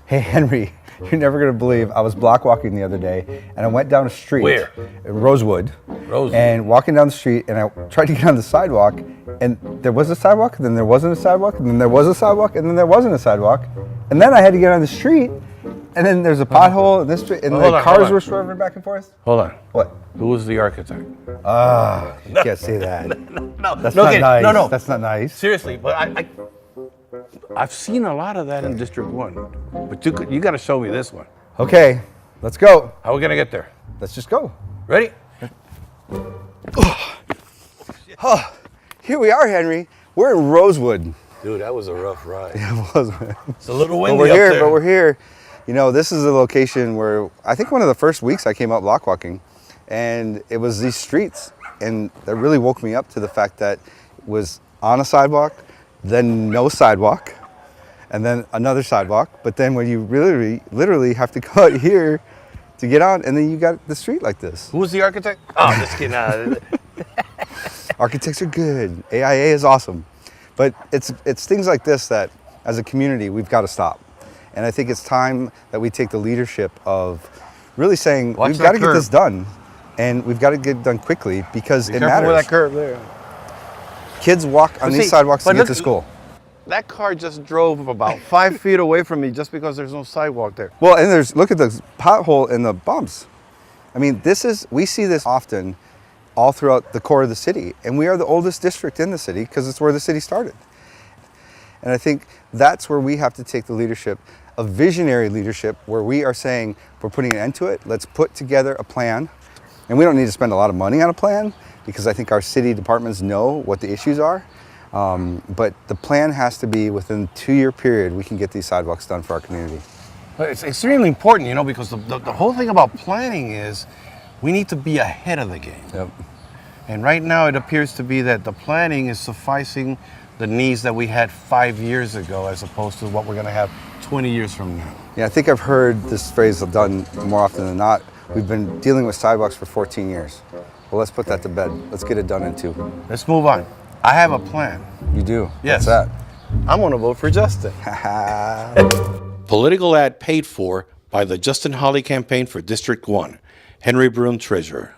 Hey, Henry, you're never going to believe I was block walking the other day and I went down a street. Where? In Rosewood. Rosewood. And walking down the street and I tried to get on the sidewalk and there was a sidewalk, and then there wasn't a sidewalk, and then there was a sidewalk, and then there wasn't a sidewalk. And then I had to get on the street and then there's a pothole in this street and the cars were swerving back and forth. Hold on. What? Who was the architect? You can't say that. No, That's not nice. No. That's not nice. Seriously, but I've seen a lot of that in District 1. But you got to show me this one. Okay, let's go. How are we going to get there? Let's just go. Ready? Here we are, Henry. We're in Rosewood. Dude, that was a rough ride. It was, man. It's a little windy But we're up here, there. but we're here. You know, this is a location where I think one of the first weeks I came out block walking, and it was these streets, and that really woke me up to the fact that it was on a sidewalk, then no sidewalk, and then another sidewalk. But then when you literally have to go out here to get on, and then you got the street like this. Who was the architect? Oh, I'm just kidding. Architects are good. AIA is awesome. But it's things like this that, as a community, we've got to stop. And I think it's time that we take the leadership of really saying, we've got to get this done. And we've got to get it done quickly because it matters. With that curve there. Kids walk on these sidewalks to get to school. That car just drove about 5 feet away from me just because there's no sidewalk there. Well, and look at the pothole and the bumps. I mean, we see this often all throughout the core of the city. And we are the oldest district in the city because it's where the city started. And I think that's where we have to take the leadership, a visionary leadership, where we are saying, we're putting an end to it. Let's put together a plan. And we don't need to spend a lot of money on a plan because I think our city departments know what the issues are. But the plan has to be within a 2-year period, we can get these sidewalks done for our community. It's extremely important, because the whole thing about planning is we need to be ahead of the game. Yep. And right now it appears to be that the planning is sufficing the needs that we had 5 years ago as opposed to what we're going to have 20 years from now. Yeah, I think I've heard this phrase done more often than not. We've been dealing with sidewalks for 14 years. Well, let's put that to bed. Let's get it done in 2. Let's move on. I have a plan. You do? Yes. What's that? I'm going to vote for Justin. Political ad paid for by the Justin Hawley Campaign for District 1. Henry Broom, Treasurer.